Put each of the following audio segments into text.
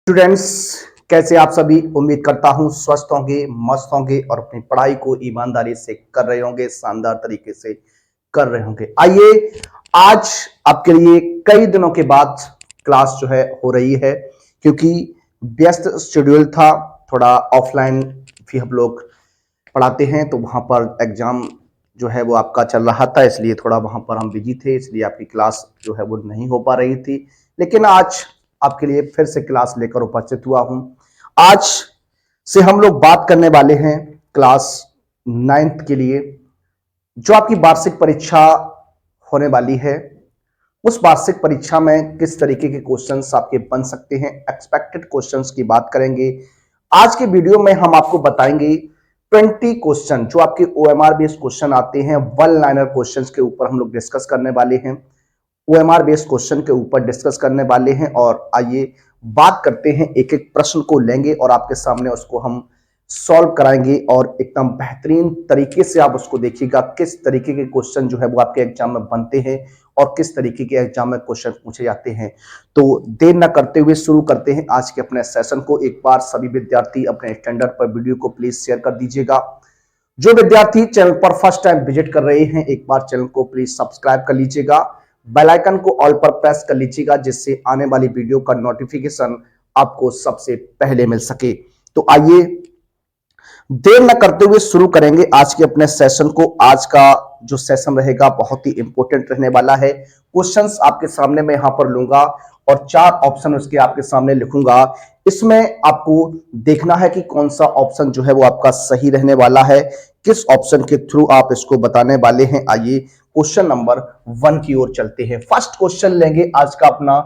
Students, कैसे आप सभी। उम्मीद करता हूं स्वस्थ होंगे, मस्त होंगे और अपनी पढ़ाई को ईमानदारी से कर रहे होंगे, शानदार तरीके से कर रहे होंगे। आइए, आज आपके लिए कई दिनों के बाद क्लास जो है हो रही है, क्योंकि व्यस्त शेड्यूल था। थोड़ा ऑफलाइन भी हम लोग पढ़ाते हैं, तो वहां पर एग्जाम जो है वो आपका चल रहा था, इसलिए थोड़ा वहां पर हम बिजी थे, इसलिए आपकी क्लास जो है वो नहीं हो पा रही थी। लेकिन आज आपके लिए फिर से क्लास लेकर उपस्थित हुआ हूं। आज से हम लोग बात करने वाले हैं क्लास 9th के लिए, जो आपकी वार्षिक परीक्षा होने वाली है। उस वार्षिक परीक्षा में किस तरीके के क्वेश्चंस आपके बन सकते हैं, एक्सपेक्टेड क्वेश्चंस की बात करेंगे। आज के वीडियो में हम आपको बताएंगे 20 क्वेश्चन जो आपके ओएमआर बेस्ड क्वेश्चन आते हैं, वन लाइनर क्वेश्चंस के ऊपर हम लोग डिस्कस करने वाले हैं। ओएमआर बेस्ड क्वेश्चन के ऊपर डिस्कस करने वाले हैं और आइए बात करते हैं, एक एक प्रश्न को लेंगे और आपके सामने उसको हम सॉल्व कराएंगे और एकदम बेहतरीन तरीके से आप उसको देखिएगा किस तरीके के क्वेश्चन जो है वो आपके एग्जाम में बनते हैं और किस तरीके के एग्जाम में क्वेश्चन पूछे जाते हैं। तो देर ना करते हुए शुरू करते हैं आज के अपने सेशन को। एक बार सभी विद्यार्थी अपने स्टैंडर्ड पर वीडियो को प्लीज शेयर कर दीजिएगा। जो विद्यार्थी चैनल पर फर्स्ट टाइम विजिट कर रहे हैं, एक बार चैनल को प्लीज सब्सक्राइब कर लीजिएगा, बेल आइकन को ऑल पर प्रेस कर लीजिएगा, जिससे आने वाली वीडियो का नोटिफिकेशन आपको सबसे पहले मिल सके। तो आइए देर न करते हुए शुरू करेंगे आज के अपने सेशन को। आज का जो सेशन रहेगा बहुत ही इंपॉर्टेंट रहने वाला है। क्वेश्चंस आपके सामने मैं यहां पर लूंगा और 4 ऑप्शन उसके आपके सामने लिखूंगा। इसमें आपको देखना है कि कौन सा ऑप्शन जो है वो आपका सही रहने वाला है, किस ऑप्शन के थ्रू आप इसको बताने वाले हैं। आइए क्वेश्चन नंबर 1 की ओर चलते हैं। फर्स्ट क्वेश्चन लेंगे आज का अपना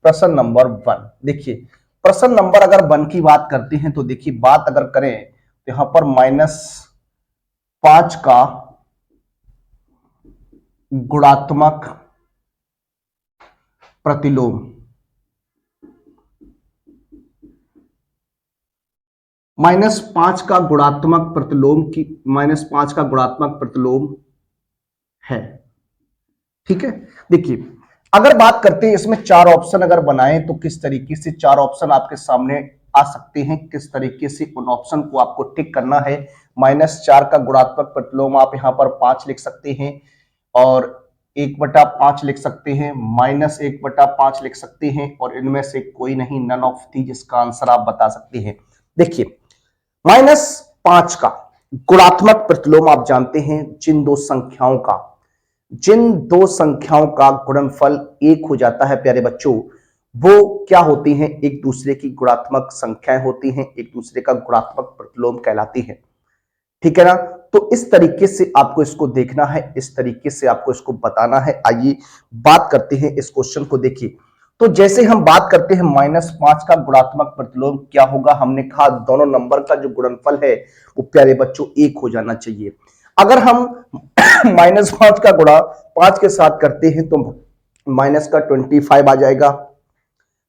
प्रश्न नंबर 1। देखिए, प्रश्न नंबर अगर 1 की बात करते हैं तो देखिए, बात अगर करें तो यहां पर -5 का गुणात्मक प्रतिलोम, -5 का गुणात्मक प्रतिलोम की -5 का गुणात्मक प्रतिलोम है। ठीक है, देखिए अगर बात करते हैं इसमें 4 ऑप्शन अगर बनाएं तो किस तरीके से 4 ऑप्शन आपके सामने आ सकते हैं, किस तरीके से उन ऑप्शन को आपको टिक करना है। -4 का गुणात्मक प्रतिलोम आप यहां पर 5 लिख सकते हैं और 1/5 लिख सकते हैं, -1/5 लिख सकते हैं और इनमें से कोई नहीं, नन ऑफ दीज इसका आंसर आप बता सकते हैं। देखिए, -5 का गुणात्मक प्रतिलोम आप जानते हैं, जिन दो संख्याओं का गुणनफल 1 हो जाता है प्यारे बच्चों, वो क्या होती हैं, एक दूसरे की गुणात्मक संख्याएं होती हैं, एक दूसरे का गुणात्मक प्रतिलोम कहलाती है। ठीक है ना। तो इस तरीके से आपको इसको देखना है, इस तरीके से आपको इसको बताना है। आइए बात करते हैं इस क्वेश्चन को। देखिए, तो जैसे हम बात करते हैं -5 का गुणात्मक प्रतिलोम क्या होगा, हमने कहा दोनों नंबर का जो गुणनफल है वो प्यारे बच्चों 1 हो जाना चाहिए। अगर हम -5 का गुणा 5 के साथ करते हैं तो माइनस का 25 आ जाएगा,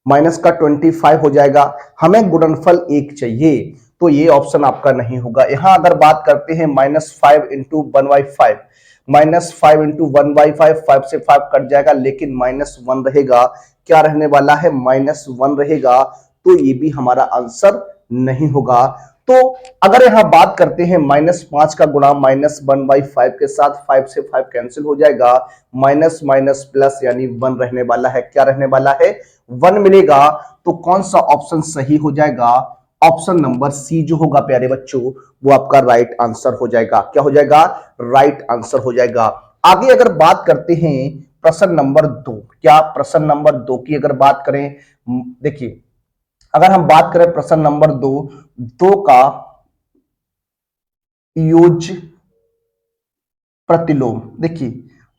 -25 हो जाएगा। हमें गुणनफल 1 चाहिए, तो ये ऑप्शन आपका नहीं होगा। यहां अगर बात करते हैं -5 इंटू 1/5, -5 इंटू 1/5, 5 से 5 कट जाएगा, लेकिन -1 रहेगा। क्या रहने वाला है, -1 रहेगा, तो ये भी हमारा आंसर नहीं होगा। तो अगर यहां बात करते हैं -5 का गुणा -1/5 के साथ, 5 से 5 कैंसिल हो जाएगा, माइनस माइनस प्लस यानी 1 रहने वाला है। क्या रहने वाला है, 1 मिलेगा। तो कौन सा ऑप्शन सही हो जाएगा, ऑप्शन नंबर सी जो होगा प्यारे बच्चों वो आपका राइट आंसर हो जाएगा। क्या हो जाएगा, राइट आंसर हो जाएगा। आगे अगर बात करते हैं प्रश्न नंबर 2, क्या प्रश्न नंबर 2 की अगर बात करें, देखिए अगर हम बात करें प्रश्न नंबर 2 का योज्य प्रतिलोम। देखिए,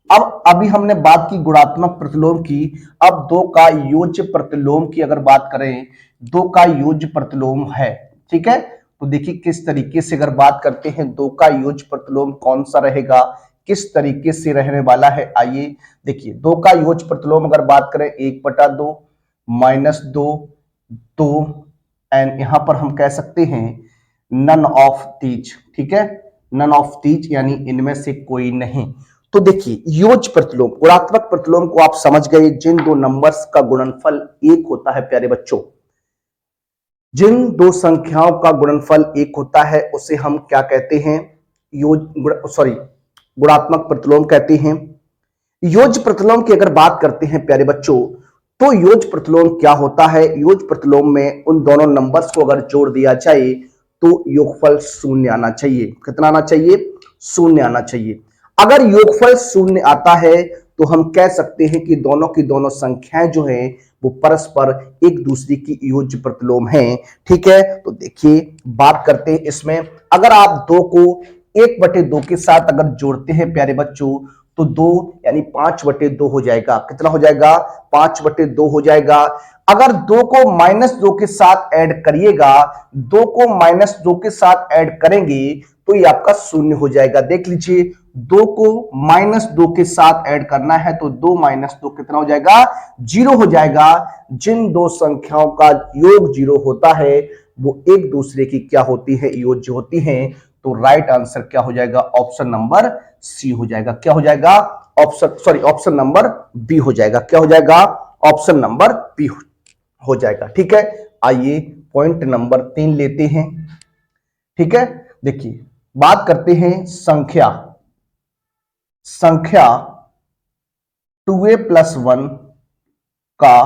अब अभी हमने बात की गुणात्मक प्रतिलोम की, अब 2 का योज्य प्रतिलोम की अगर बात करें, 2 का योज्य प्रतिलोम है। ठीक है, तो देखिए किस तरीके से अगर बात करते हैं 2 का योज्य प्रतिलोम कौन सा रहेगा, किस तरीके से रहने वाला है। आइए देखिए, 2 का योज्य प्रतिलोम अगर बात करें 1/2 -2 2 एंड यहां पर हम कह सकते हैं नन ऑफ दीज। ठीक है, नन ऑफ दीज यानी इनमें से कोई नहीं। तो देखिए, योज्य प्रतिलोम, गुणात्मक प्रतिलोम को आप समझ गए, जिन दो नंबर्स का गुणनफल 1 होता है प्यारे बच्चों, जिन दो संख्याओं का गुणनफल एक होता है उसे हम क्या कहते हैं? गुणात्मक प्रतिलोम कहते हैं। योज्य प्रतिलोम की अगर बात करते हैं प्यारे बच्चों, तो योज्य प्रतिलोम क्या होता है? योज्य प्रतिलोम में उन दोनों नंबर्स को अगर जोड़ दिया जाए तो योगफल शून्य आना चाहिए। कितना आना चाहिए? शून्य आना चाहिए। अगर योगफल शून्य आता है तो हम कह सकते हैं कि दोनों की दोनों संख्याएं जो हैं वो परस्पर एक दूसरे की योज्य प्रतिलोम हैं। ठीक है, तो देखिए बात करते हैं इसमें। अगर आप 2 को 1/2 के साथ अगर जोड़ते हैं प्यारे बच्चों, तो 2 यानी 5/2 हो जाएगा। कितना हो जाएगा? 5/2 हो जाएगा। अगर 2 को -2 के साथ ऐड करिएगा, 2 को -2 के साथ ऐड करेंगे तो ये आपका शून्य हो जाएगा। देख लीजिए, 2 को -2 के साथ ऐड करना है तो 2 - 2 कितना हो जाएगा? 0 हो जाएगा। जिन दो संख्याओं का योग 0 होता है वो एक दूसरे की क्या होती है? योज्य होती है। तो राइट आंसर क्या हो जाएगा? ऑप्शन नंबर सी हो जाएगा। क्या हो जाएगा? ऑप्शन नंबर बी हो जाएगा। क्या हो जाएगा? ऑप्शन नंबर बी हो जाएगा। ठीक है, आइए पॉइंट नंबर 3 लेते हैं। ठीक है, देखिए बात करते हैं संख्या 2a + 1 का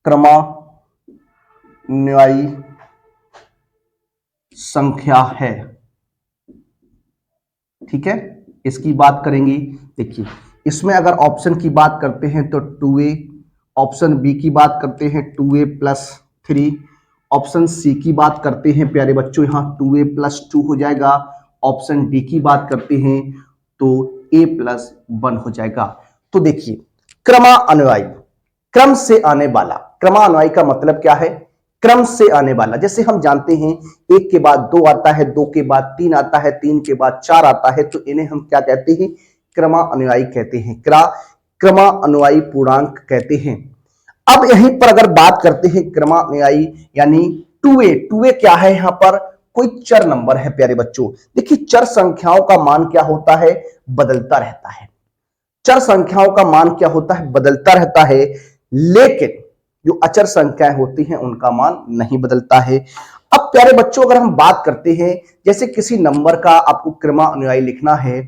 क्रमान्वयी संख्या है। ठीक है, इसकी बात करेंगे। देखिए इसमें अगर ऑप्शन की बात करते हैं तो 2a, ऑप्शन बी की बात करते हैं 2a + 3, ऑप्शन सी की बात करते हैं प्यारे बच्चों यहां 2a + 2 हो जाएगा, ऑप्शन डी की बात करते हैं तो a + 1 हो जाएगा। तो देखिए क्रमान्वयी, क्रम से आने वाला। क्रमान्वयी का मतलब क्या है? क्रम से आने वाला। जैसे हम जानते हैं 1 के बाद 2 आता है, 2 के बाद 3 आता है, 3 के बाद 4 आता है, तो इन्हें हम क्या कहते हैं? क्रमान्वयी कहते हैं। क्रमान्वयी पूर्णांक कहते हैं। अब यहीं पर अगर बात करते हैं क्रमान्वयी यानी 2a क्या है? यहां पर कोई चर नंबर है प्यारे बच्चों। देखिए चर संख्याओं का मान क्या होता है? बदलता रहता है। चर संख्याओं का मान क्या होता है? बदलता रहता है, लेकिन जो अचर संख्याएं होती हैं उनका मान नहीं बदलता है। अब प्यारे बच्चों अगर हम बात करते हैं, जैसे किसी नंबर का आपको क्रमान्वयी लिखना है,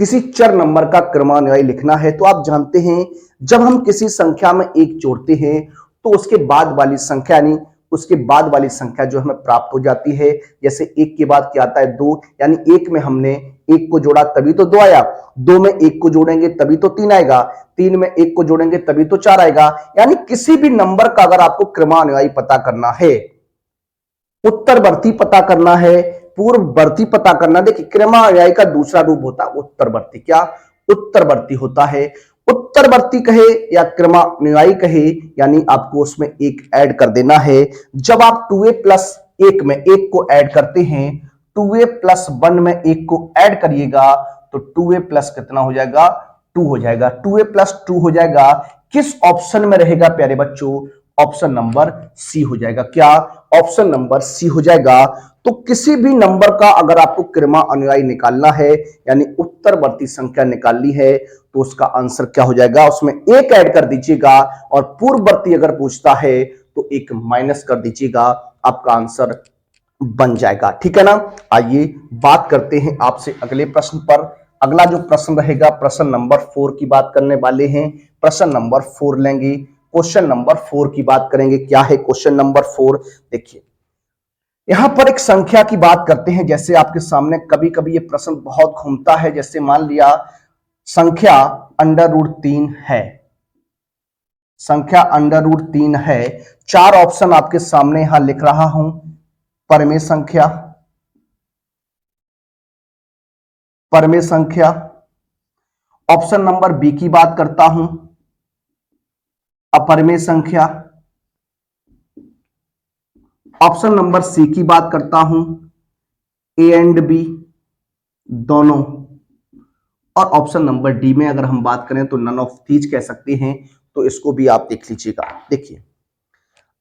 किसी चर नंबर का क्रमान्वयी लिखना है, तो आप जानते हैं जब हम किसी संख्या में 1 जोड़ते हैं तो उसके बाद वाली संख्या यानी उसके बाद वाली संख्या जो हमें प्राप्त हो जाती है। जैसे 1 के बाद क्या आता है? 2, यानी 1 में हमने 1 को जोड़ा तभी तो 2 आया, 2 में 1 को जोड़ेंगे तभी तो 3 आएगा, 3 में 1 को जोड़ेंगे तभी तो 4 आएगा। यानी किसी भी नंबर का अगर आपको क्रमान्वयी पता करना है, उत्तरवर्ती पता करना है, पूर्ववर्ती पता करना। देखिए क्रमान्वयी का दूसरा रूप होता है उत्तरवर्ती। क्या? उत्तरवर्ती होता है। उत्तरवर्ती कहे या क्रमान्वयी कहे, यानी आपको उसमें एक ऐड कर देना है। जब आप 2a + 1 में 1 को ऐड करते हैं, 2a + 1 में 1 को ऐड करिएगा तो 2a + कितना हो जाएगा? 2 हो जाएगा। 2a + 2 हो जाएगा। किस ऑप्शन में रहेगा प्यारे बच्चों? ऑप्शन नंबर सी हो जाएगा। क्या? ऑप्शन नंबर सी हो जाएगा। तो किसी भी नंबर का अगर आपको क्रमान्वयी निकालना है यानी उत्तरवर्ती संख्या निकालनी है तो उसका आंसर क्या हो जाएगा? उसमें 1 ऐड कर दीजिएगा और पूर्ववर्ती अगर पूछता है तो 1 माइनस कर दीजिएगा, आपका आंसर बन जाएगा। ठीक है ना? आइए बात करते हैं आपसे अगले प्रश्न पर। अगला जो प्रश्न रहेगा प्रश्न नंबर 4 की बात करने वाले हैं। प्रश्न नंबर 4 लेंगे। क्वेश्चन नंबर 4 की बात करेंगे। क्या है क्वेश्चन नंबर 4? देखिए यहां पर एक संख्या की बात करते हैं। जैसे आपके सामने कभी कभी ये प्रश्न बहुत घूमता है। जैसे मान लिया संख्या √3 है, संख्या √3 है। 4 ऑप्शन आपके सामने यहां लिख रहा हूं। परमेय संख्या, परमेय संख्या। ऑप्शन नंबर बी की बात करता हूं, अपरमेय संख्या। ऑप्शन नंबर सी की बात करता हूं, ए एंड बी दोनों। और ऑप्शन नंबर डी में अगर हम बात करें तो नन ऑफ दीज कह सकते हैं। तो इसको भी आप देख लीजिएगा। देखिए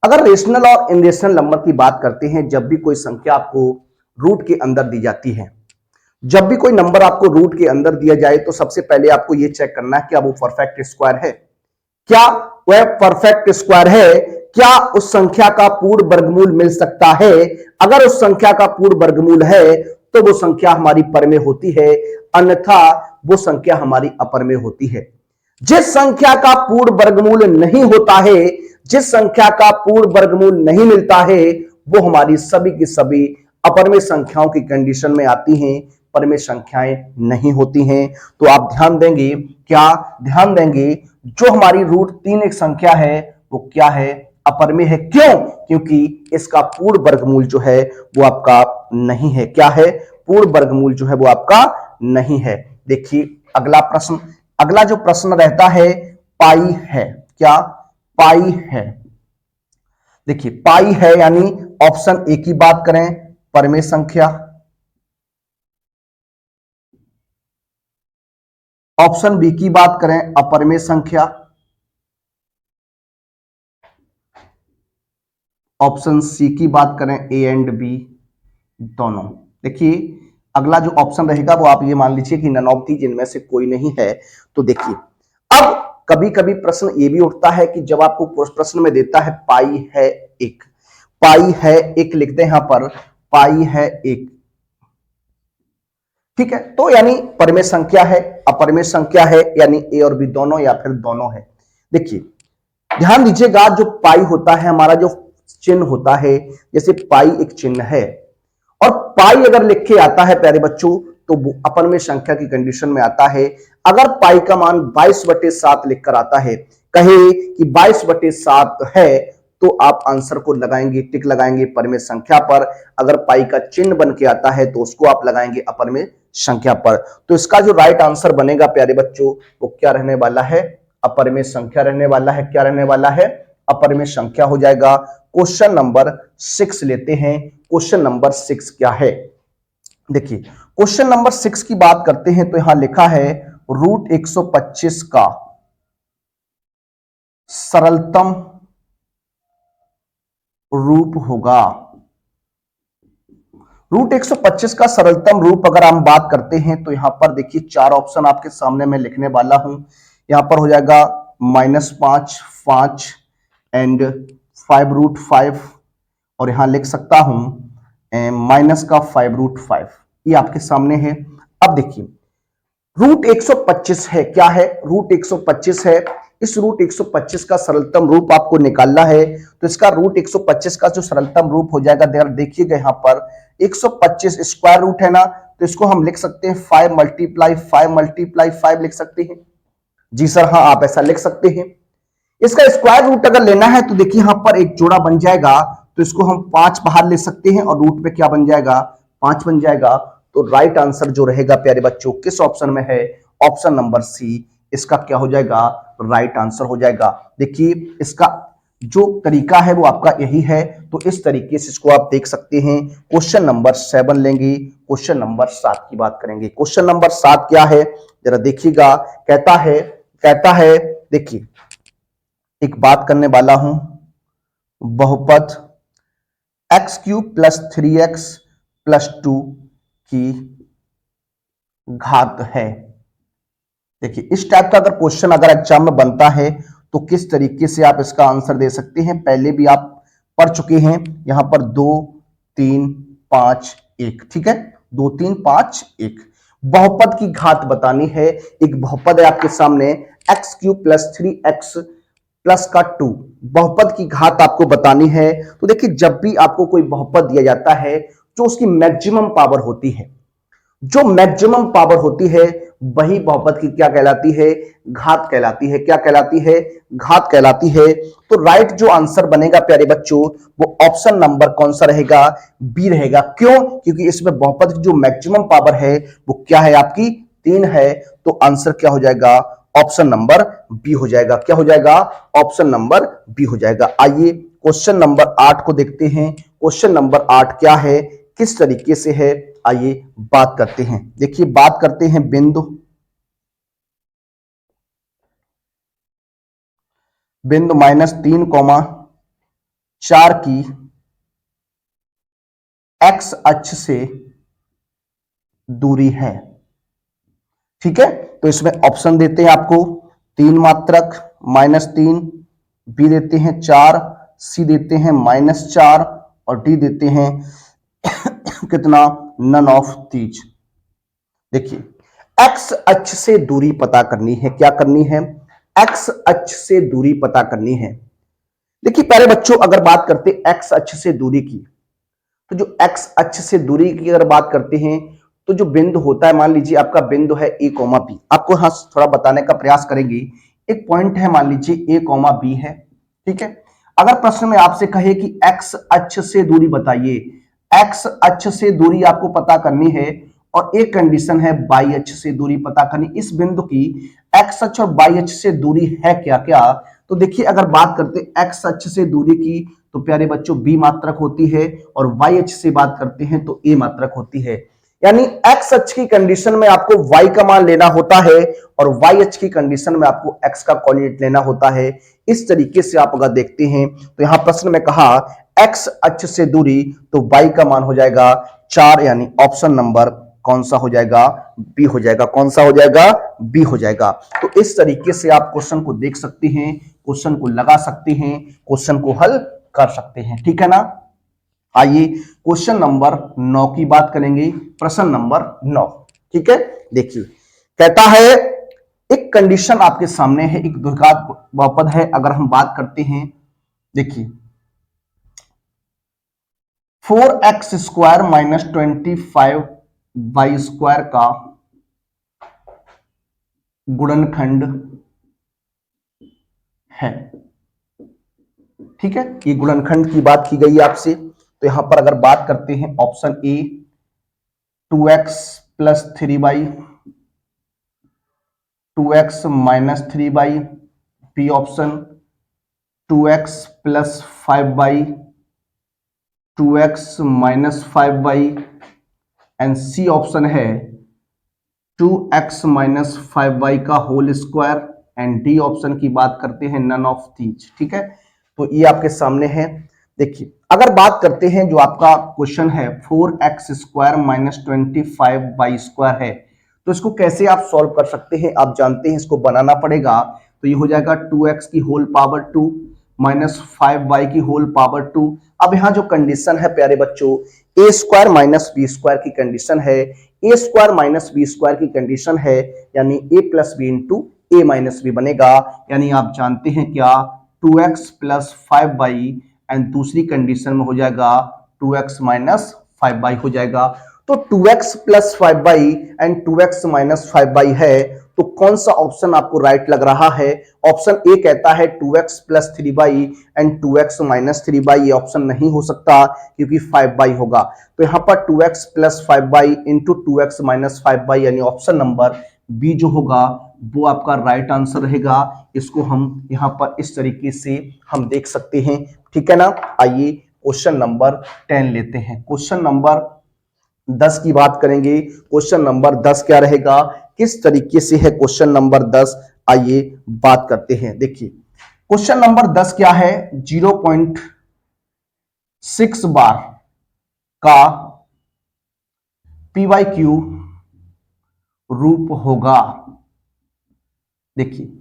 अगर रेशनल और इनरेशनल नंबर की बात करते हैं, जब भी कोई संख्या आपको रूट के अंदर दी जाती है, जब भी कोई नंबर आपको रूट के अंदर दिया जाए तो सबसे पहले आपको यह चेक करना है क्या वो परफेक्ट स्क्वायर है। क्या वह परफेक्ट स्क्वायर है? क्या उस संख्या का पूर्ण वर्गमूल मिल सकता है? अगर उस संख्या का पूर्ण वर्गमूल है तो वो संख्या हमारी परमेय होती है, अन्यथा वो संख्या हमारी अपरमेय होती है। जिस संख्या का पूर्ण वर्गमूल नहीं होता है, जिस संख्या का पूर्ण वर्गमूल नहीं मिलता है, वो हमारी सभी की सभी अपरमेय संख्याओं की कंडीशन में आती हैं, परमेय संख्याएं नहीं होती हैं। तो आप ध्यान देंगे, क्या ध्यान देंगे, जो हमारी √3 एक संख्या है वो क्या है? अपरमेय है। क्यों? क्योंकि इसका पूर्ण वर्गमूल जो है वो आपका नहीं है। क्या है? पूर्ण वर्गमूल जो है वो आपका नहीं है। देखिए अगला प्रश्न, अगला जो प्रश्न रहता है पाई है। क्या? पाई है। देखिए पाई है यानी ऑप्शन ए की बात करें परमेय संख्या, ऑप्शन बी की बात करें अपरमेय संख्या, ऑप्शन सी की बात करें ए एंड बी दोनों। देखिए अगला जो ऑप्शन रहेगा वो आप ये मान लीजिए कि नन ऑफ दीज जिनमें से कोई नहीं है। तो देखिए अब कभी कभी प्रश्न ये भी उठता है कि जब आपको प्रश्न में देता है पाई है एक, पाई है एक लिखते हैं यहां पर, पाई है एक, ठीक है, तो यानी परमेय संख्या है, अपरमेय संख्या है, यानी ए और बी दोनों या फिर दोनों है। देखिए ध्यान दीजिएगा, जो पाई होता है हमारा जो चिन्ह होता है, जैसे पाई एक चिन्ह है और पाई अगर लिख के आता है प्यारे बच्चों तो वो अपरमेय संख्या की कंडीशन में आता है। अगर पाई का मान 22/7 लिखकर आता है, कहे कि 22/7 है, तो आप आंसर को लगाएंगे, टिक लगाएंगे परमेय संख्या पर। अगर पाई का चिन्ह बन के आता है तो उसको आप लगाएंगे अपरमेय संख्या पर। तो इसका जो राइट आंसर बनेगा प्यारे बच्चों वो क्या रहने वाला है? अपरमेय संख्या रहने वाला है। क्या रहने वाला है? अपरमेय संख्या हो जाएगा। क्वेश्चन नंबर 6 लेते हैं। क्वेश्चन नंबर 6 क्या है? देखिए क्वेश्चन नंबर 6 की बात करते हैं तो यहां लिखा है √125 का सरलतम रूप होगा। √125 का सरलतम रूप अगर हम बात करते हैं तो यहां पर देखिए 4 ऑप्शन आपके सामने मैं लिखने वाला हूं। यहां पर हो जाएगा -5, 5 एंड 5√5, और यहां लिख सकता हूं माइनस का 5√5। ये आपके सामने है। अब देखिए √125 है, क्या है? √125 है। इस √125 का सरलतम रूप आपको निकालना है, तो इसका √125 का जो सरलतम रूप हो जाएगा, देखिएगा यहां पर 125 स्क्वायर रूट है ना, तो इसको हम लिख सकते हैं 5 × 5 लिख सकते हैं। जी सर, हाँ आप ऐसा लिख सकते हैं। इसका स्क्वायर रूट अगर लेना है तो देखिए यहां पर एक जोड़ा बन जाएगा, तो इसको हम 5 बाहर ले सकते हैं और रूट पे क्या बन जाएगा? 5 बन जाएगा। तो राइट आंसर जो रहेगा प्यारे बच्चों किस ऑप्शन में है? ऑप्शन नंबर सी इसका क्या हो जाएगा? राइट आंसर हो जाएगा। देखिए इसका जो तरीका है वो आपका यही है, तो इस तरीके से इसको आप देख सकते हैं। क्वेश्चन नंबर 7 लेंगे, क्वेश्चन नंबर 7 की बात करेंगे। क्वेश्चन नंबर 7 क्या है जरा देखिएगा। कहता है देखिए एक बात करने वाला हूं, बहुपद x³ + 3x + 2 की घात है। देखिए इस टाइप का अगर क्वेश्चन अगर एग्जाम में बनता है तो किस तरीके से आप इसका आंसर दे सकते हैं, पहले भी आप पढ़ चुके हैं। यहां पर 2 3 5 1, ठीक है, 2 3 5 1 बहुपद की घात बतानी है। एक बहुपद है आपके सामने x³ + 3x + 2, बहुपद की घात आपको बतानी है। तो देखिए जब भी आपको कोई बहुपद दिया जाता है जो उसकी मैक्सिमम पावर होती है, जो मैक्सिमम पावर होती है वही बहुपद की क्या कहलाती है? घात कहलाती है। क्या कहलाती है? घात कहलाती है। तो राइट जो आंसर बनेगा प्यारे बच्चों वो ऑप्शन नंबर कौन सा रहेगा? बी रहेगा। क्यों? क्योंकि इसमें बहुपद की जो मैक्सिमम पावर है वो क्या है? आपकी 3 है। तो आंसर क्या हो जाएगा? ऑप्शन नंबर बी हो जाएगा। क्या हो जाएगा? ऑप्शन नंबर बी हो जाएगा। आइए क्वेश्चन नंबर 8 को देखते हैं। क्वेश्चन नंबर 8 क्या है, किस तरीके से है, आइए बात करते हैं। देखिए बात करते हैं बिंदु -3,4 की x अक्ष से दूरी है। ठीक है, तो इसमें ऑप्शन देते हैं आपको 3 मात्रक -3, बी देते हैं 4, सी देते हैं -4 और डी देते हैं कितना, नन ऑफ तीज। देखिए एक्स अक्ष से दूरी पता करनी है, क्या करनी है, एक्स अक्ष से दूरी पता करनी है। देखिए प्यारे बच्चों, अगर बात करते एक्स अक्ष से दूरी की, तो जो एक्स अक्ष से दूरी की अगर बात करते हैं तो जो बिंदु होता है, मान लीजिए आपका बिंदु है ए कॉमा बी, आपको हाँ थोड़ा बताने का प्रयास करेंगे। एक पॉइंट है, मान लीजिए ए कॉमा बी है, ठीक है। अगर प्रश्न में आपसे कहे कि एक्स अक्ष से दूरी बताइए, एक्स अक्ष से दूरी आपको पता करनी है और एक कंडीशन है वाई अक्ष से दूरी पता करनी। इस बिंदु की एक्स अक्ष और वाई अक्ष से दूरी है क्या क्या, तो देखिए अगर बात करते एक्स अक्ष से दूरी की तो प्यारे बच्चों बी मात्रक होती है और वाई अक्ष से बात करते हैं तो ए मात्रक होती है। यानी एक्स अक्ष की कंडीशन में आपको वाई का मान लेना होता है और वाई अक्ष की कंडीशन में आपको एक्स का कोऑर्डिनेट लेना होता है। इस तरीके से आप अगर देखते हैं तो यहां प्रश्न में कहा एक्स अक्ष से दूरी, तो वाई का मान हो जाएगा 4, यानी ऑप्शन नंबर कौन सा हो जाएगा, बी हो जाएगा। कौन सा हो जाएगा, बी हो जाएगा। तो इस तरीके से आप क्वेश्चन को देख सकते हैं, क्वेश्चन को लगा सकते हैं, क्वेश्चन को हल कर सकते हैं, ठीक है ना। आइए क्वेश्चन नंबर 9 की बात करेंगे, प्रश्न नंबर 9, ठीक है। देखिए कहता है एक कंडीशन आपके सामने है, एक द्विघात बहुपद है। अगर हम बात करते हैं, देखिए 4x स्क्वायर माइनस 25y² का गुणनखंड है, ठीक है। ये गुणनखंड की बात की गई है आपसे। तो यहां पर अगर बात करते हैं option A 2x plus 3y, 2x minus 3y, B option 2x plus 5y, 2x minus 5y and C option है 2x माइनस 5y का whole square and D option की बात करते हैं नन ऑफ दीज, ठीक है। तो ये आपके सामने है। देखिए अगर बात करते हैं जो आपका क्वेश्चन है 4x स्क्वायर माइनस 25y² है, तो इसको कैसे आप सॉल्व कर सकते हैं, आप जानते हैं इसको बनाना पड़ेगा। तो ये हो जाएगा 2x की होल पावर 2 माइनस 5y की होल पावर 2। अब यहां जो कंडीशन है प्यारे बच्चों, ए स्क्वायर माइनस बी स्क्वायर की कंडीशन है, ए स्क्वायर माइनस बी स्क्वायर की कंडीशन है, यानी ए प्लस बी इंटू ए माइनस बी बनेगा। यानी आप जानते हैं क्या, 2x प्लस 5y एंड दूसरी कंडीशन में हो जाएगा 2x माइनस 5y हो जाएगा। तो 2x plus 5y and 2x minus 5y है, तो कौन सा ऑप्शन आपको राइट लग रहा है। ऑप्शन ए कहता है 2x plus 3y and 2x minus 3y, ये ऑप्शन नहीं हो सकता क्योंकि 5y होगा। तो यहां पर 2x plus 5y into 2x minus 5y, यानी ऑप्शन नंबर बी जो होगा वो आपका राइट आंसर रहेगा। इसको हम यहां पर इस तरीके से हम देख सकते हैं, ठीक है ना। आइए क्वेश्चन नंबर 10 लेते हैं। क्वेश्चन नंबर 10 की बात करेंगे। क्वेश्चन नंबर 10 क्या रहेगा, किस तरीके से है क्वेश्चन नंबर 10, आइए बात करते हैं। देखिए क्वेश्चन नंबर 10 क्या है, 0.6 बार का PYQ रूप होगा। देखिए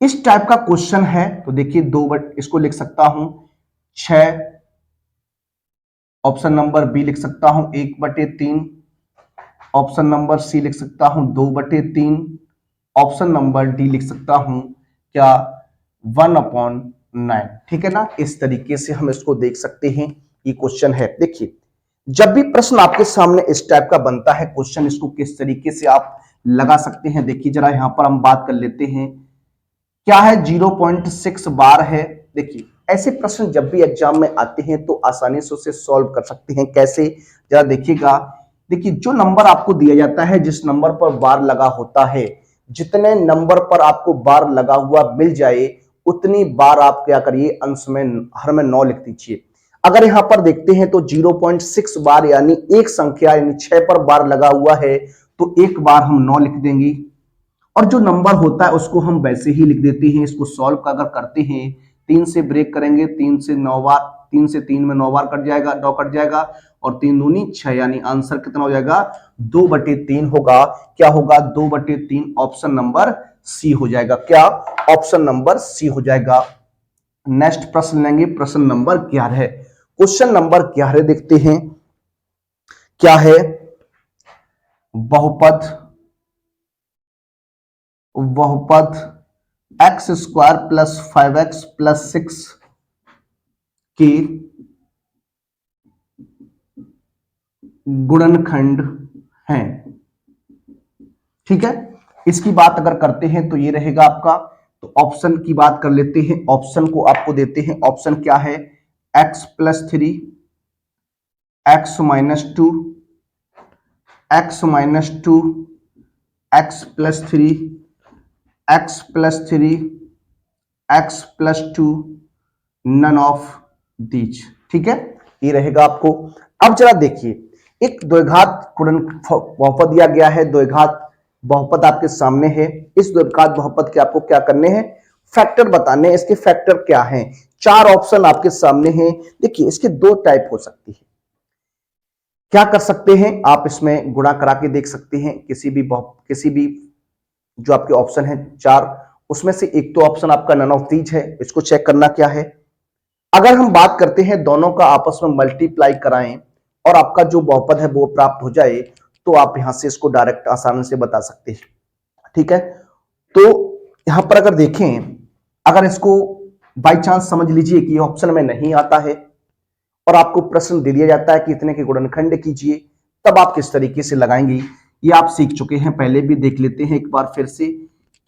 इस टाइप का क्वेश्चन है, तो देखिए इसको लिख सकता हूं 6, ऑप्शन नंबर बी लिख सकता हूं 1/3, ऑप्शन नंबर सी लिख सकता हूं 2/3, ऑप्शन नंबर डी लिख सकता हूं क्या 1/9, ठीक है ना। इस तरीके से हम इसको देख सकते हैं, ये क्वेश्चन है। देखिए जब भी प्रश्न आपके सामने इस टाइप का बनता है क्वेश्चन, इसको किस तरीके से आप लगा सकते हैं। देखिए जरा यहां पर हम बात कर लेते हैं, क्या है 0.6 बार है। देखिए ऐसे प्रश्न जब भी एग्जाम में आते हैं तो आसानी से उसे सॉल्व कर सकते हैं। कैसे, जरा देखिएगा। देखिए जो नंबर आपको दिया जाता है, जिस नंबर पर बार लगा होता है, जितने नंबर पर आपको बार लगा हुआ मिल जाए उतनी बार आप क्या करिए, अंश में हर में 9 लिख दीजिए। अगर यहां पर देखते हैं तो 0.6 बार यानी एक संख्या यानी 6 पर बार लगा हुआ है, तो एक बार हम 9 लिख देंगे और जो नंबर होता है उसको हम वैसे ही लिख देते हैं। इसको सॉल्व अगर करते हैं, 3 से ब्रेक करेंगे, 3 से 9 बार, 3 से 3 में 9 बार कट जाएगा, 9 कट जाएगा और 3 दूनी 6, यानी आंसर कितना हो जाएगा 2/3 होगा। क्या होगा 2/3, ऑप्शन नंबर सी हो जाएगा। क्या, ऑप्शन नंबर सी हो जाएगा। नेक्स्ट प्रश्न लेंगे प्रश्न नंबर 11। क्वेश्चन नंबर 11 देखते हैं क्या है। बहुपद x square plus 5x plus 6 की गुणनखंड है। ठीक है, इसकी बात अगर करते हैं तो ये रहेगा आपका। तो ऑप्शन की बात कर लेते हैं। ऑप्शन को आपको देते हैं। ऑप्शन क्या है, x plus 3, x minus 2, x minus 2, x plus 3, x plus 3, x plus 2, none of these. ठीक है, ये रहेगा आपको। अब जरा देखिए, एक द्विघात गुणन बहुपद दिया गया है। द्विघात बहुपद आपके सामने है। इस द्विघात बहुपद के आपको क्या करने हैं, फैक्टर बताने हैं। इसके फैक्टर क्या हैं, 4 ऑप्शन आपके सामने हैं। देखिए, इसके 2 टाइप हो सकती है। क्या कर सकते हैं आप, इसमें गुणा करा के देख सकते हैं। किसी भी जो आपके ऑप्शन है 4, उसमें से एक तो ऑप्शन आपका नन ऑफ दीज है। इसको चेक करना क्या है। अगर हम बात करते हैं दोनों का आपस में मल्टीप्लाई कराएं और आपका जो बहुपद है वो प्राप्त हो जाए, तो आप यहां से इसको डायरेक्ट आसानी से बता सकते हैं। ठीक है, तो यहां पर अगर देखें, अगर इसको बाई चांस समझ लीजिए कि ऑप्शन में नहीं आता है और आपको प्रश्न दे दिया जाता है कि इतने के गुणनखंड कीजिए, तब आप किस तरीके से लगाएंगे ये आप सीख चुके हैं, पहले भी देख लेते हैं एक बार फिर से।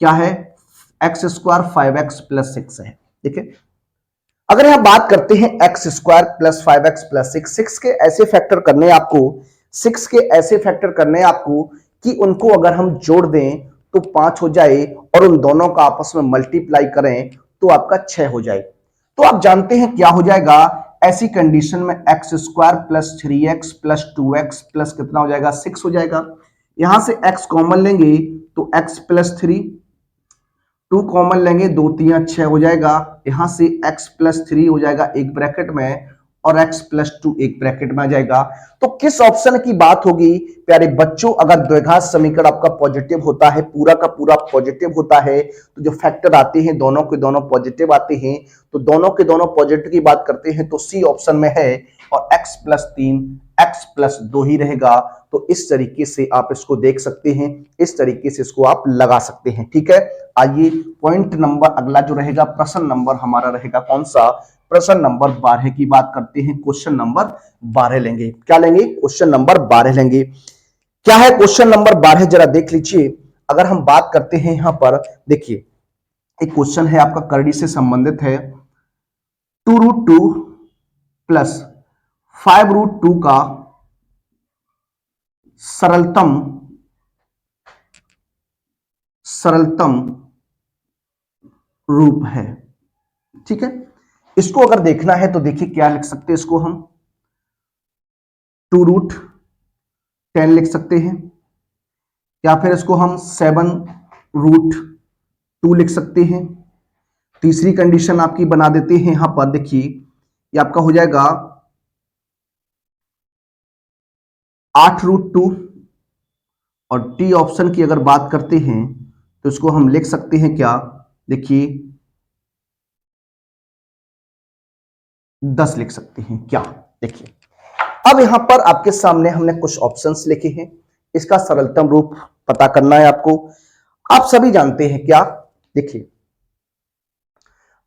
क्या है, एक्स स्क्वायर 5x प्लस 6 है। ठीक है, अगर यहां बात करते हैं x square plus 5x plus 6 के ऐसे फैक्टर करने आपको, 6 के ऐसे फैक्टर करने आपको कि उनको अगर हम जोड़ दें तो 5 हो जाए और उन दोनों का आपस में मल्टीप्लाई करें तो आपका 6 हो जाए। तो आप जानते हैं क्या हो जाएगा ऐसी कंडीशन में, x square plus 3x plus 2x plus कितना हो जाएगा, 6 हो जाएगा। यहां से x कॉमन लेंगे तो x प्लस 3, 2 कॉमन लेंगे, 2 3 6 हो जाएगा। यहां से x प्लस 3 हो जाएगा एक ब्रैकेट में और x प्लस 2 एक ब्रैकेट में आ जाएगा। तो किस ऑप्शन की बात होगी प्यारे बच्चों, अगर द्विघात समीकरण आपका पॉजिटिव होता है, पूरा का पूरा पॉजिटिव होता है, तो जो फैक्टर आते हैं दोनों के दोनों पॉजिटिव आते हैं। तो दोनों के दोनों पॉजिटिव की बात करते हैं तो सी ऑप्शन में है और x प्लस 3 x प्लस 2 ही रहेगा। तो इस तरीके से आप इसको देख सकते हैं, इस तरीके से इसको आप लगा सकते हैं। ठीक है, आइए पॉइंट नंबर अगला जो रहेगा, प्रश्न नंबर हमारा रहेगा कौन सा, प्रश्न नंबर 12 की बात करते हैं। क्वेश्चन नंबर 12 लेंगे। क्या लेंगे, क्वेश्चन नंबर 12 लेंगे। क्या है क्वेश्चन नंबर 12 जरा देख लीजिए। अगर हम बात करते हैं यहां पर देखिए, एक क्वेश्चन है आपका करड़ी से संबंधित है। 2√2 प्लस 5√2 का सरलतम रूप है। ठीक है, इसको अगर देखना है तो देखिए क्या लिख सकते हैं, इसको हम 2√10 लिख सकते हैं, या फिर इसको हम 7√2 लिख सकते हैं। तीसरी कंडीशन आपकी बना देते हैं यहां पर, देखिए ये आपका हो जाएगा 8√2। और टी ऑप्शन की अगर बात करते हैं तो इसको हम लिख सकते हैं क्या, देखिए 10 लिख सकते हैं क्या। देखिए, अब यहां पर आपके सामने हमने कुछ ऑप्शंस लिखे हैं, इसका सरलतम रूप पता करना है आपको। आप सभी जानते हैं क्या, देखिए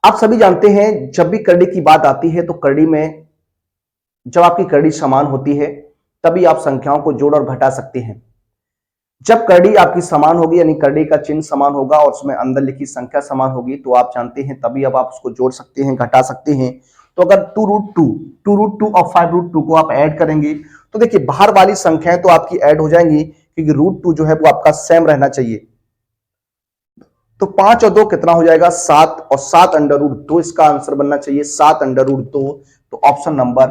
आप सभी जानते हैं जब भी करड़ी की बात आती है तो करड़ी में जब आपकी करड़ी समान होती है तभी आप संख्याओं को जोड़ और घटा सकते हैं। जब करड़ी आपकी समान होगी यानी करड़ी का चिन्ह समान होगा और उसमें अंदर लिखी संख्या समान होगी तो आप जानते हैं तभी अब आप उसको जोड़ सकते हैं, घटा सकते हैं। तो अगर 2√2 और 5√2 को आप ऐड करेंगे तो देखिए बाहर वाली संख्याएं तो आपकी ऐड हो जाएंगी, क्योंकि √2 जो है वो आपका सेम रहना चाहिए। तो 5 और 2 कितना हो जाएगा, 7, और 7√2 इसका आंसर बनना चाहिए, 7√2। तो ऑप्शन नंबर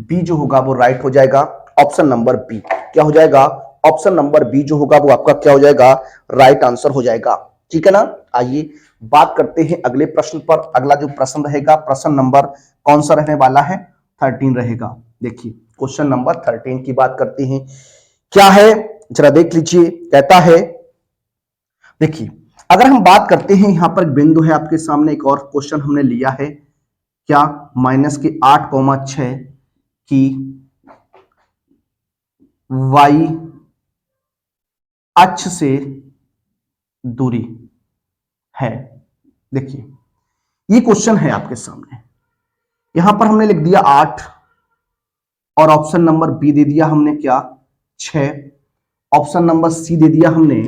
बी जो होगा वो राइट हो जाएगा। ऑप्शन नंबर बी क्या हो जाएगा, ऑप्शन नंबर बी जो होगा वो आपका क्या हो जाएगा, राइट आंसर हो जाएगा। ठीक है ना। आइए बात करते हैं अगले प्रश्न पर। अगला जो प्रश्न रहेगा, प्रश्न नंबर कौन सा रहने वाला है, 13 रहेगा। देखिए क्वेश्चन नंबर 13 की बात करते हैं। क्या है जरा देख लीजिए, कहता है देखिए अगर हम बात करते हैं, यहां पर एक बिंदु है आपके सामने, एक और क्वेश्चन हमने लिया है क्या, माइनस के 8,6 की वाई अक्ष से दूरी है। देखिए ये क्वेश्चन है आपके सामने, यहां पर हमने लिख दिया 8 और ऑप्शन नंबर बी दे दिया हमने क्या 6, ऑप्शन नंबर सी दे दिया हमने,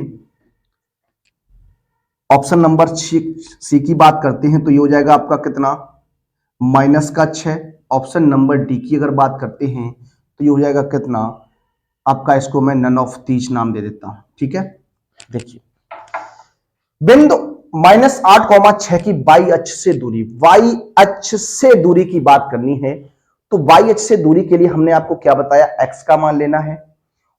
ऑप्शन नंबर सी की बात करते हैं तो ये हो जाएगा आपका कितना माइनस का 6, ऑप्शन नंबर डी की अगर बात करते हैं तो ये हो जाएगा कितना आपका, इसको मैं नन ऑफ दीज नाम दे देता हूं। ठीक है, देखिए बिंदु -8,6 की वाई अक्ष से दूरी, वाई अक्ष से दूरी की बात करनी है तो वाई अक्ष से दूरी के लिए हमने आपको क्या बताया, एक्स का मान लेना है।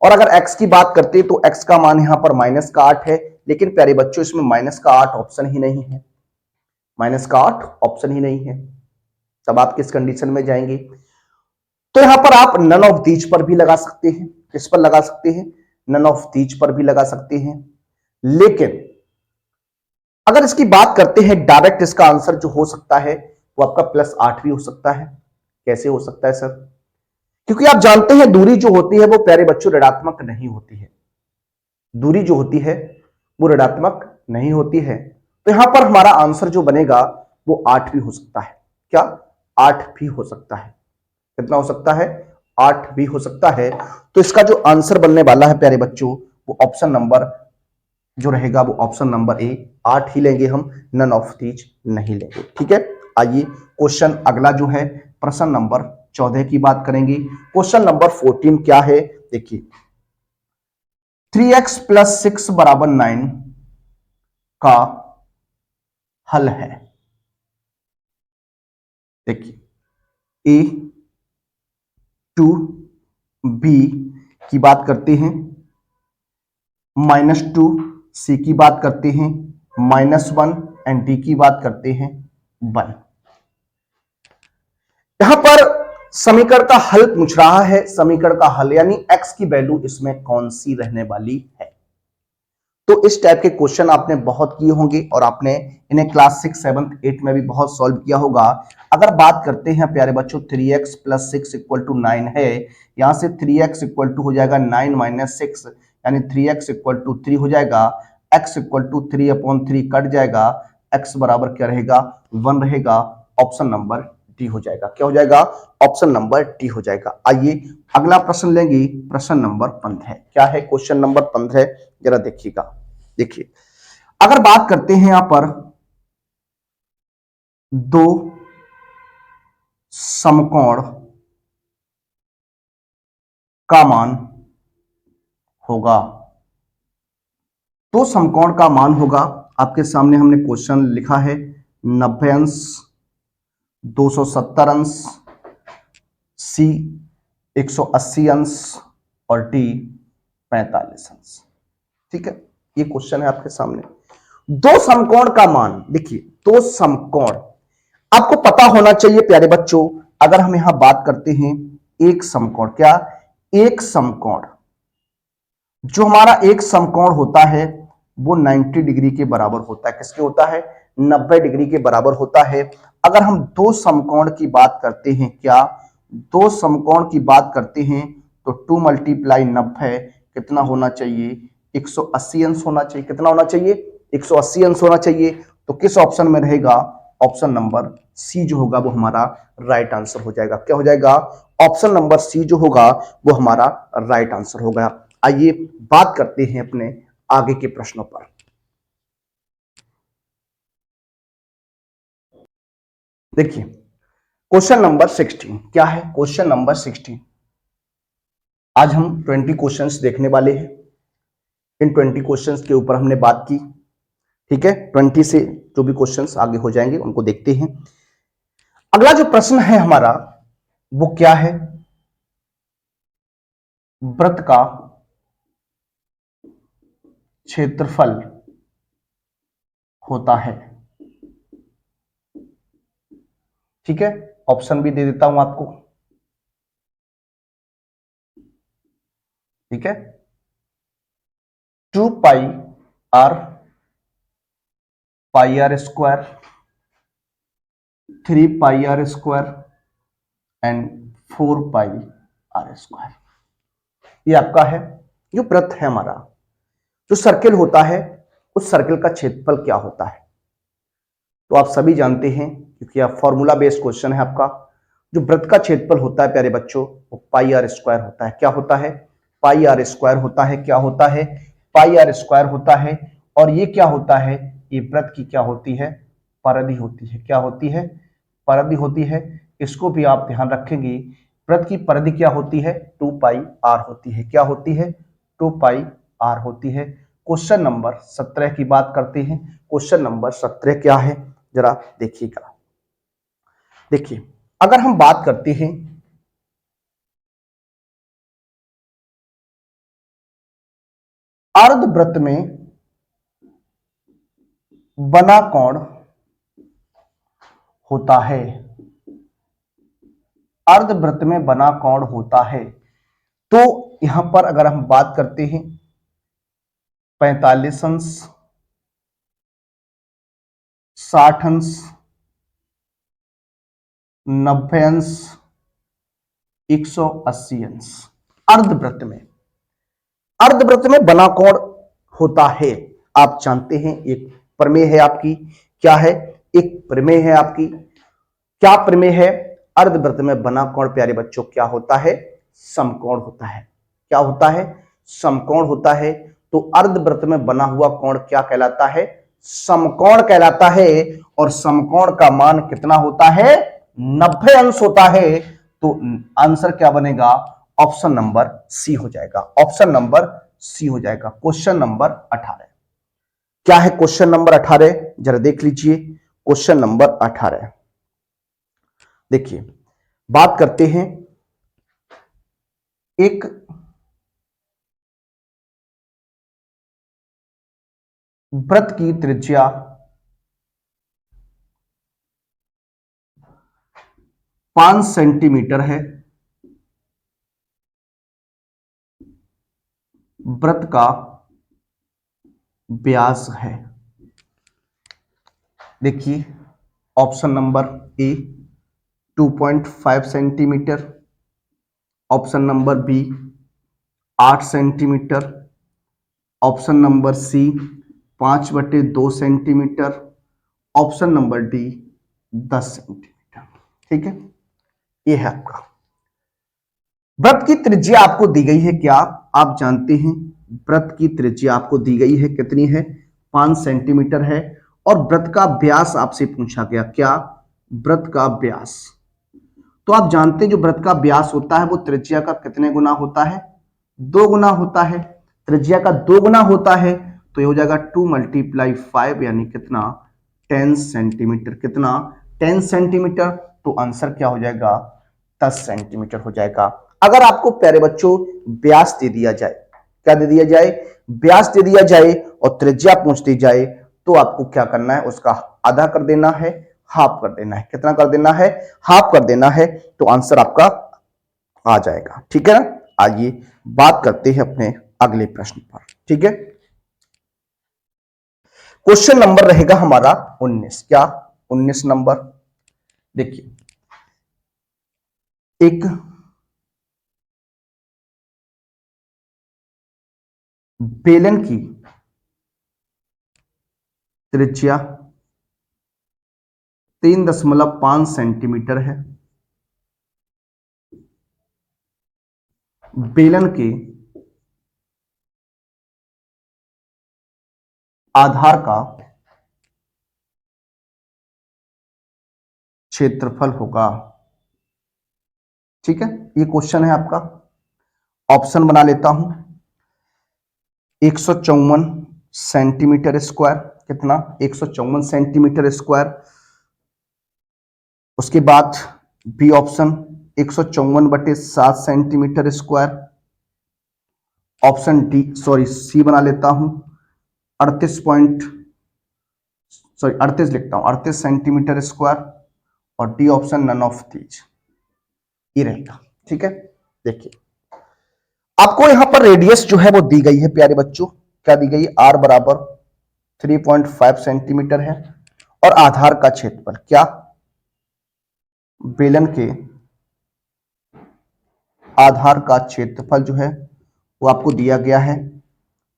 और अगर x की बात करते हैं तो x का मान यहां पर माइनस का 8 है, लेकिन प्यारे बच्चों इसमें माइनस का 8 ऑप्शन ही नहीं है, माइनस का 8 ऑप्शन ही नहीं है, तब आप किस कंडीशन में जाएंगे, तो यहां पर आप नन ऑफ दीज पर भी लगा सकते हैं। किस पर लगा सकते हैं, नन ऑफ दीज पर भी लगा सकते हैं। लेकिन अगर इसकी बात करते हैं डायरेक्ट, इसका आंसर जो हो सकता है वो आपका +8 भी हो सकता है। कैसे हो सकता है सर, क्योंकि आप जानते हैं दूरी जो होती है वो प्यारे बच्चों ऋणात्मक नहीं होती है, दूरी जो होती है वो ऋणात्मक नहीं होती है, तो यहां पर हमारा आंसर जो बनेगा वो 8 भी हो सकता है। क्या, 8 भी हो सकता है। कितना हो सकता है, 8 भी हो सकता है। तो इसका जो आंसर बनने वाला है प्यारे बच्चों वो ऑप्शन नंबर जो रहेगा वो ऑप्शन नंबर ए, 8 ही लेंगे हम, नन ऑफ दीज नहीं लेंगे। ठीक है, आइए क्वेश्चन अगला जो है प्रश्न नंबर 14 की बात करेंगे। क्वेश्चन नंबर 14 क्या है, देखिए 3x + 6 = 9 का हल है। देखिए ए, 2, बी की बात करते हैं -2, सी की बात करते हैं -1 एंड डी की बात करते हैं 1। यहां पर समीकरण का हल पूछ रहा है, समीकरण का हल यानी x की वैल्यू इसमें कौन सी रहने वाली है। तो इस टाइप के क्वेश्चन आपने बहुत किए होंगे और आपने इन्हें क्लास 6, 7, 8 में भी बहुत सॉल्व किया होगा। अगर बात करते हैं प्यारे बच्चों 3x + 6 = 9 है, यहां से 3x = हो जाएगा 9 - 6 यानी 3x = 3 हो जाएगा, x = 3/3 कट जाएगा, x बराबर क्या रहेगा 1 रहेगा, ऑप्शन नंबर डी हो जाएगा। क्या हो जाएगा, ऑप्शन नंबर डी हो जाएगा। आइए अगला प्रश्न लेंगे, प्रश्न नंबर 15। क्या है क्वेश्चन नंबर 15, जरा देखिएगा। देखिए अगर बात करते हैं यहां पर दो समकोण का मान होगा, तो समकोण का मान होगा, आपके सामने हमने क्वेश्चन लिखा है 90 अंश, 270 अंश, सी 180 अंश और डी 45 अंश। ठीक है, ये क्वेश्चन है आपके सामने। दो समकोण का मान, देखिए दो समकोण आपको पता होना चाहिए प्यारे बच्चों। अगर हम यहां बात करते हैं एक समकोण, क्या, एक समकोण, जो हमारा एक समकोण होता है वो 90 डिग्री के बराबर होता है। किसके होता है, 90 डिग्री के बराबर होता है। अगर हम दो समकोण की बात करते हैं, क्या, दो समकोण की बात करते हैं तो 2 × 90 कितना होना चाहिए, 180 अंश होना चाहिए। कितना होना चाहिए, 180 अंश होना चाहिए। तो किस ऑप्शन में रहेगा, ऑप्शन नंबर सी जो होगा वो हमारा राइट आंसर हो जाएगा। क्या हो जाएगा, ऑप्शन नंबर सी जो होगा वो हमारा राइट आंसर होगा। आइए बात करते हैं अपने आगे के प्रश्नों पर। देखिए क्वेश्चन नंबर 16 क्या है, क्वेश्चन नंबर 16, आज हम 20 क्वेश्चंस देखने वाले हैं। इन 20 क्वेश्चंस के ऊपर हमने बात की। ठीक है, 20 से जो भी क्वेश्चंस आगे हो जाएंगे उनको देखते हैं। अगला जो प्रश्न है हमारा वो क्या है, वृत्त का क्षेत्रफल होता है। ठीक है, ऑप्शन भी दे देता हूं आपको। ठीक है, 2πr pi R square, 3 pi R square and 4 pi R square. ये आपका है, जो वृत्त है हमारा, जो सर्किल होता है, उस सर्किल का क्षेत्रफल क्या होता है? तो आप सभी जानते हैं, क्योंकि आप फॉर्मूला बेस्ड क्वेश्चन है आपका। जो वृत्त का क्षेत्रफल होता है प्यारे बच्चों, वो पाई आर स्क्वायर होता है। क्या होता है? पाई आर स्क्वायर होता है। क्या होता है? पाई आर स्क्वायर होता है। और ये क्या होता है? ये वृत्त की क्या होती है? परिधि होती है। क्या होती है? परिधि होती है। इसको भी आप ध्यान रखेंगे। वृत्त की परिधि क्या होती है? 2 पाई आर होती है। क्या होती है? 2 पाई आर होती है। क्वेश्चन नंबर 17 की बात करते हैं। क्वेश्चन नंबर 17 क्या है, जरा देखिएगा। देखिए, अगर हम बात करते हैं अर्धवृत्त में बना कोण होता है, अर्धवृत्त में बना कोण होता है, तो यहां पर अगर हम बात करते हैं 45 अंश, 60 अंश, 90 अंश, 180 अंश। अर्धवृत्त में, अर्धवृत्त में बना कोण होता है। आप जानते हैं एक प्रमेय है आपकी। क्या है? एक प्रमेय है आपकी। क्या प्रमेय है? अर्धवृत्त में बना कोण प्यारे बच्चों क्या होता है? समकोण होता है। क्या होता है? समकोण होता है। तो अर्धवृत्त में बना हुआ कोण क्या कहलाता है? समकोण कहलाता है। और समकोण का मान कितना होता है? 90 अंश होता है। तो आंसर क्या बनेगा? ऑप्शन नंबर सी हो जाएगा। ऑप्शन नंबर सी हो जाएगा। क्वेश्चन नंबर 18 क्या है? क्वेश्चन नंबर 18 जरा देख लीजिए। क्वेश्चन नंबर 18 देखिए, बात करते हैं एक वृत्त की त्रिज्या 5 सेंटीमीटर है। वृत्त का व्यास है, देखिए option number A 2.5 centimetre, option number B 8 centimetre, option number C 5/2 centimetre, option number D 10 centimetre. ठीक है, ये है आपका वृत्त की त्रिज्या आपको दी गई है। क्या आप जानते हैं? वृत्त की त्रिज्या आपको दी गई है, कितनी है? 5 सेंटीमीटर है। और वृत्त का व्यास आपसे पूछा गया। क्या? वृत्त का व्यास। तो आप जानते हैं जो वृत्त का व्यास होता है वो त्रिज्या का कितने गुना होता है? 2 गुना होता है। त्रिज्या का 2 गुना होता है, तो ये हो जाएगा 2 × 5 यानी कितना? 10 सेंटीमीटर। कितना? 10 सेंटीमीटर। तो आंसर क्या हो जाएगा? 10 सेंटीमीटर हो जाएगा। अगर आपको प्यारे बच्चों व्यास दे दिया जाए, क्या दे दिया जाए? व्यास दे दिया जाए और त्रिज्या पूछ दी जाए, तो आपको क्या करना है? उसका आधा कर देना है, हाफ कर देना है। कितना कर देना है? हाफ कर देना है। तो आंसर आपका आ जाएगा। ठीक है ना? आइए बात करते हैं अपने अगले प्रश्न पर। ठीक है, क्वेश्चन नंबर रहेगा हमारा 19। क्या? 19 नंबर। देखिए, एक बेलन की त्रिज्या 3.5 सेंटीमीटर है। बेलन के आधार का क्षेत्रफल होगा। ठीक है, ये क्वेश्चन है आपका। ऑप्शन बना लेता हूं। 154 सेंटीमीटर स्क्वायर। कितना? 154 सेंटीमीटर स्क्वायर। उसके बाद B option 154/7 centimetre square. Option D, sorry C बना लेता हूं 38 लिखता हूं 38 सेंटीमीटर स्क्वायर। और D option none of these, ये रहेगा। ठीक है, देखिए आपको यहां पर रेडियस जो है वो दी गई है प्यारे बच्चों। क्या दी गई? आर बराबर 3.5 सेंटीमीटर है। और आधार का क्षेत्रफल क्या, बेलन के आधार का क्षेत्रफल जो है वो आपको दिया गया है,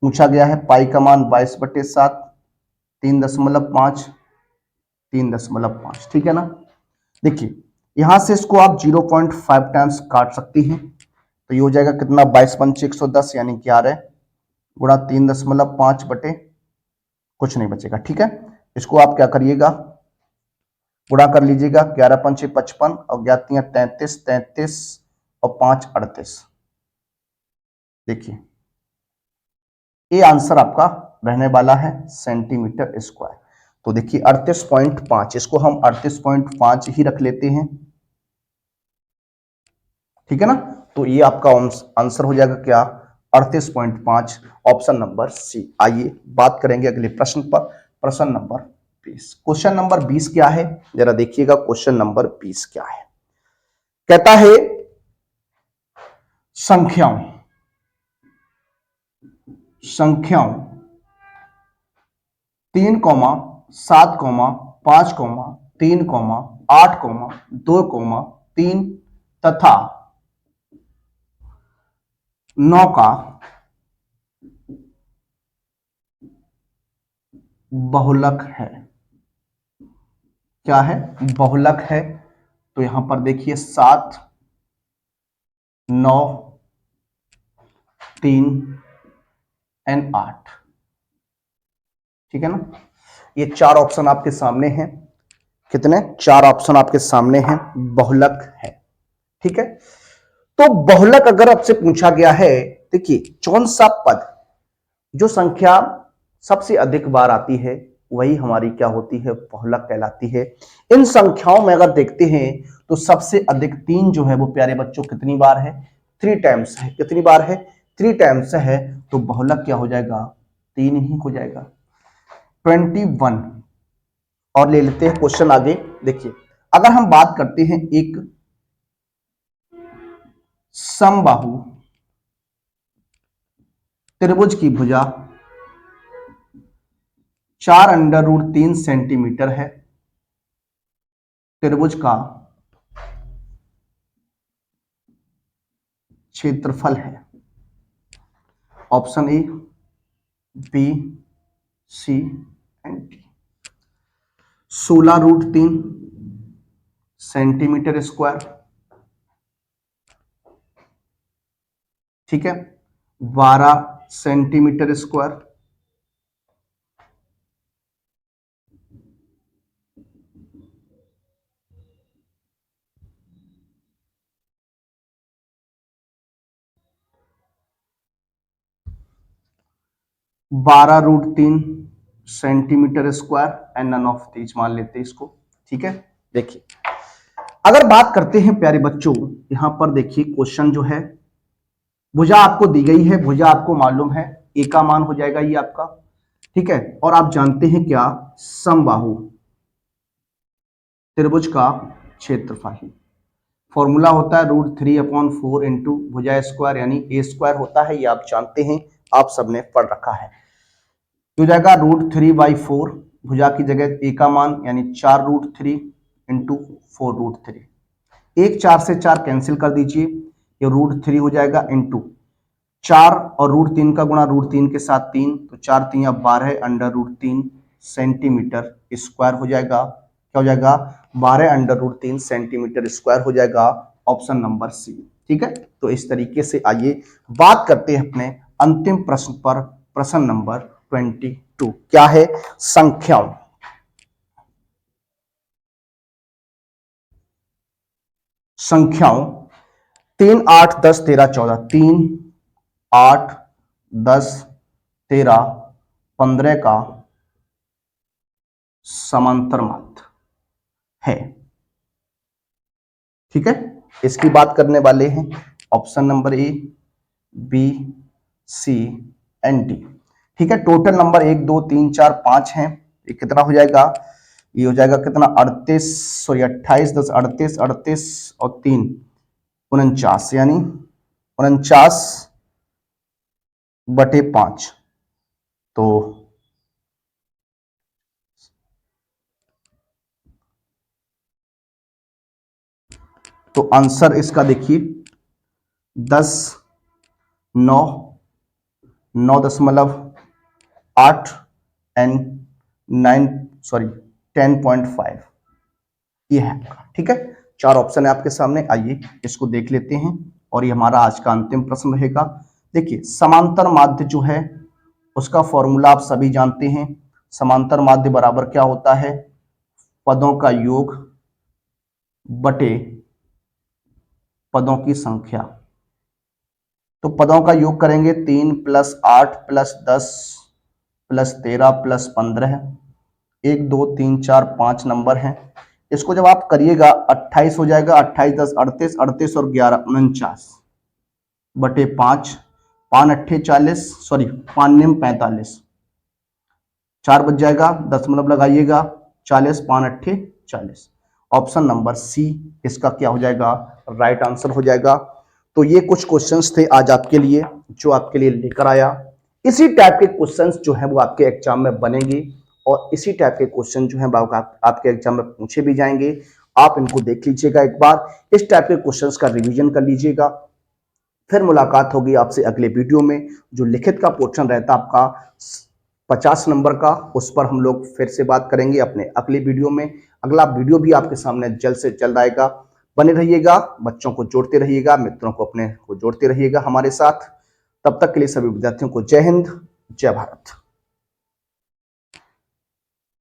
पूछा गया है। पाई का मान 22/7, 3.5, 3.5, ठीक है ना। देखिए यहां से इसको आप 0.5 टाइम्स काट सकती हैं, तो ये हो जाएगा कितना, 22×110 यानी 11 गुणा 3.5 बटे कुछ नहीं बचेगा, ठीक है। इसको आप क्या करिएगा, गुणा कर लीजिएगा, 11×5 = 55 और 11×3 = 33, 33 और 5 = 38। देखिए ये आंसर आपका रहने वाला है सेंटीमीटर स्क्वायर। तो देखिए 38.5, इसको हम 38.5 ही रख लेते हैं, ठीक है ना। तो ये आपका आंसर हो जाएगा क्या, 38.5, ऑप्शन नंबर सी। आइए बात करेंगे अगले प्रश्न पर, प्रश्न नंबर 20। क्वेश्चन नंबर 20 क्या है, जरा देखिएगा क्वेश्चन नंबर 20 क्या है। कहता है संख्याओं 3, 7, 5, 3, 8, 2, 3 तथा 9 का बहुलक है। क्या है, बहुलक है। तो यहां पर देखिए 7, 9, 3 और 8, ठीक है ना। ये 4 ऑप्शन आपके सामने हैं। कितने, 4 ऑप्शन आपके सामने हैं, बहुलक है, ठीक है। तो बहुलक अगर आपसे पूछा गया है, देखिए कौन सा पद जो संख्या सबसे अधिक बार आती है वही हमारी क्या होती है, बहुलक कहलाती है। इन संख्याओं में अगर देखते हैं तो सबसे अधिक 3 जो है वो प्यारे बच्चों कितनी बार है, 3 टाइम्स है। कितनी बार है, 3 टाइम्स है। तो बहुलक क्या हो जाएगा, 3 ही हो जाएगा, 21। और ले लेते हैं क्वेश्चन आगे। देखिए अगर हम बात करते हैं एक समबाहु त्रिभुज की भुजा 4√3 सेंटीमीटर है, त्रिभुज का क्षेत्रफल है, option A, B, C and D. 16√3 centimetre square, ठीक है, 12 centimetre square, 12√3 centimetre square and none of these मान लेते हैं इसको, ठीक है। देखिए अगर बात करते हैं प्यारे बच्चों, यहां पर देखिए क्वेश्चन जो है, भुजा आपको दी गई है, भुजा आपको मालूम है, ए का मान हो जाएगा ये आपका, ठीक है। और आप जानते हैं क्या, समबाहु त्रिभुज का क्षेत्रफल, फॉर्मूला होता है √3/4 इंटू भुजा स्क्वायर यानी ए स्क्वायर होता है, ये आप जानते हैं, आप सबने पढ़ रखा है। हो जाएगा √3/4, भुजा की जगह ए का मान यानी 4√3 इंटू 4√3, 1 4 से 4 कैंसिल कर दीजिए, ये √3 हो जाएगा इंटू 4 और √3 का गुणा √3 के साथ 3, तो 4 3 12 √3 सेंटीमीटर स्क्वायर हो जाएगा। क्या हो जाएगा, 12 √3 सेंटीमीटर स्क्वायर हो जाएगा, ऑप्शन नंबर सी, ठीक है। तो इस तरीके से आइए बात करते हैं अपने अंतिम प्रश्न पर, प्रश्न नंबर 22। क्या है, संख्याओं 3, 8, 10, 13, 14, 3, 8, 10, 13, 15 का समांतर माध्य है, ठीक है। इसकी बात करने वाले हैं, option number A, B, C and D, ठीक है। टोटल नंबर 1 2 3 4 5 है, ये कितना हो जाएगा, ये हो जाएगा कितना, 38, सॉरी 28, 10, 38, 38 और 3 49, यानी 49/5। तो तो आंसर इसका देखिए 10, 9, 9.8 एंड 10.5 ये है। ठीक है, 4 ऑप्शन है आपके सामने, आइए इसको देख लेते हैं और ये हमारा आज का अंतिम प्रश्न रहेगा। देखिए समांतर माध्य जो है उसका फॉर्मूला आप सभी जानते हैं। समांतर माध्य बराबर क्या होता है? पदों का योग बटे पदों की संख्या। तो पदों का योग करेंगे 3 + 8 + 10 + 13 + 15, 1 2 3 4 5 नंबर हैं। इसको जब आप करिएगा 28 हो जाएगा, 28 10 38, 38 और 11 49 बटे 5, 5 अट्ठे 40, सॉरी 5 निम 45, 4 बच जाएगा, दशमलव लगाइएगा, 40, 5 अट्ठे 40। ऑप्शन नंबर सी इसका क्या हो जाएगा? राइट आंसर हो जाएगा। तो ये कुछ क्वेश्चंस थे आज आपके लिए जो आपके लिए लेकर आया। इसी टाइप के क्वेश्चंस जो है वो आपके एग्जाम में बनेंगे और इसी टाइप के क्वेश्चन जो है आपके एग्जाम में पूछे भी जाएंगे। आप इनको देख लीजिएगा एक बार, इस टाइप के क्वेश्चंस का रिवीजन कर लीजिएगा। फिर मुलाकात होगी आपसे अगले वीडियो में। जो लिखित का पोर्शन रहता आपका 50 नंबर का, उस पर हम लोग फिर से बात करेंगे अपने अगले वीडियो में। अगला वीडियो भी आपके सामने जल्द से जल्द आएगा। बने रहिएगा, बच्चों को जोड़ते रहिएगा, मित्रों को अपने को जोड़ते रहिएगा हमारे साथ। तब तक के लिए सभी विद्यार्थियों को जय हिंद, जय भारत।